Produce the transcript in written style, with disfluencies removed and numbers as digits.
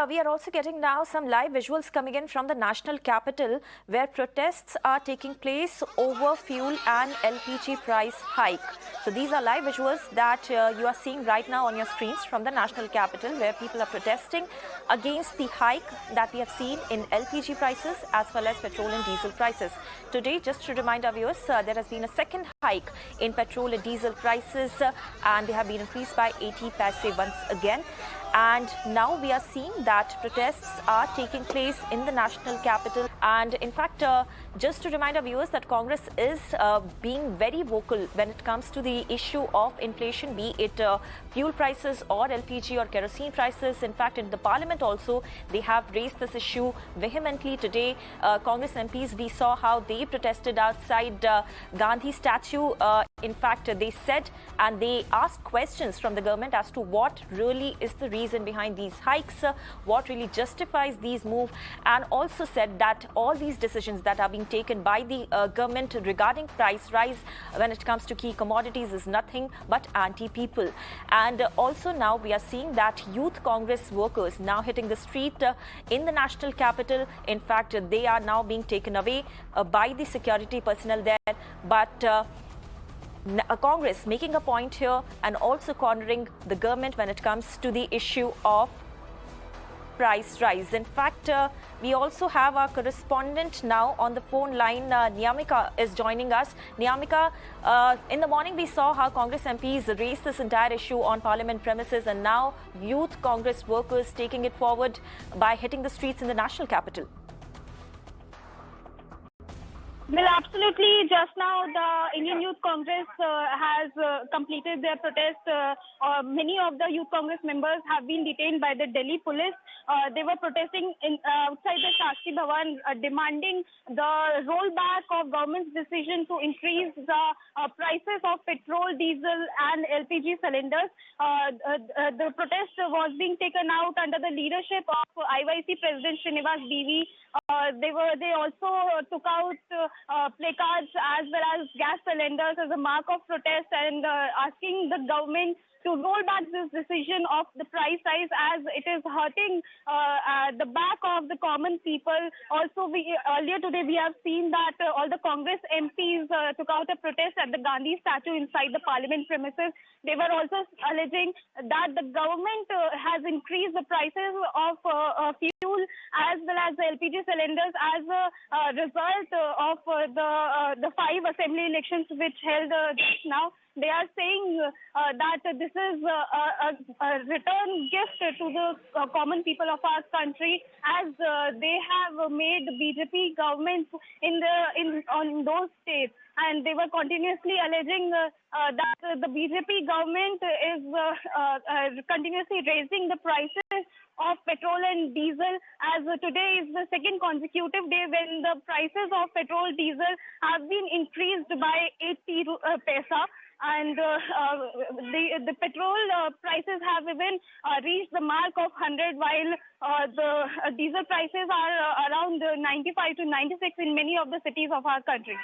We are also getting now some live visuals coming in from the national capital where protests are taking place over fuel and LPG price hike. So these are live visuals that you are seeing right now on your screens from the national capital where people are protesting against the hike that we have seen in LPG prices as well as petrol and diesel prices. Today, just to remind our viewers, there has been a second hike in petrol and diesel prices and they have been increased by 80 paise once again. And now we are seeing that protests are taking place in the national capital. And in fact, just to remind our viewers that Congress is being very vocal when it comes to the issue of inflation, be it fuel prices or LPG or kerosene prices. In fact, in the parliament also, they have raised this issue vehemently today. Congress MPs, we saw how they protested outside Gandhi statue. In fact, they said and they asked questions from the government as to what really is the reason behind these hikes, what really justifies these moves, and also said that all these decisions that are being taken by the government regarding price rise when it comes to key commodities is nothing but anti-people. And also now we are seeing that youth Congress workers now hitting the street in the national capital. In fact, they are now being taken away by the security personnel there. But Congress making a point here and also cornering the government when it comes to the issue of price rise. In fact, we also have our correspondent now on the phone line. Niyamika is joining us. Niyamika, in the morning we saw how Congress MPs raised this entire issue on parliament premises, and now youth Congress workers taking it forward by hitting the streets in the national capital. Well, absolutely. Just now, the Indian Youth Congress has completed their protest. Many of the Youth Congress members have been detained by the Delhi police. They were protesting outside the Shastri Bhavan, demanding the rollback of government's decision to increase the prices of petrol, diesel, and LPG cylinders. The protest was being taken out under the leadership of IYC President Srinivas DV. They also took out placards as well as gas cylinders as a mark of protest and asking the government to roll back this decision of the price rise as it is hurting the back of the common people. Also, earlier today we have seen that all the Congress MPs took out a protest at the Gandhi statue inside the parliament premises. They were also alleging that the government has increased the prices of fuel as well as the LPG cylinders as a result of the 5 assembly elections which held just now. They are saying that this is a return gift to the common people of our country, as they have made BJP governments on those states, and they were continuously alleging that the BJP government is continuously raising the prices of petrol and diesel, as today is the second consecutive day when the prices of petrol, diesel have been increased by 80 paise. And the petrol prices have even reached the mark of 100, while the diesel prices are around 95 to 96 in many of the cities of our country.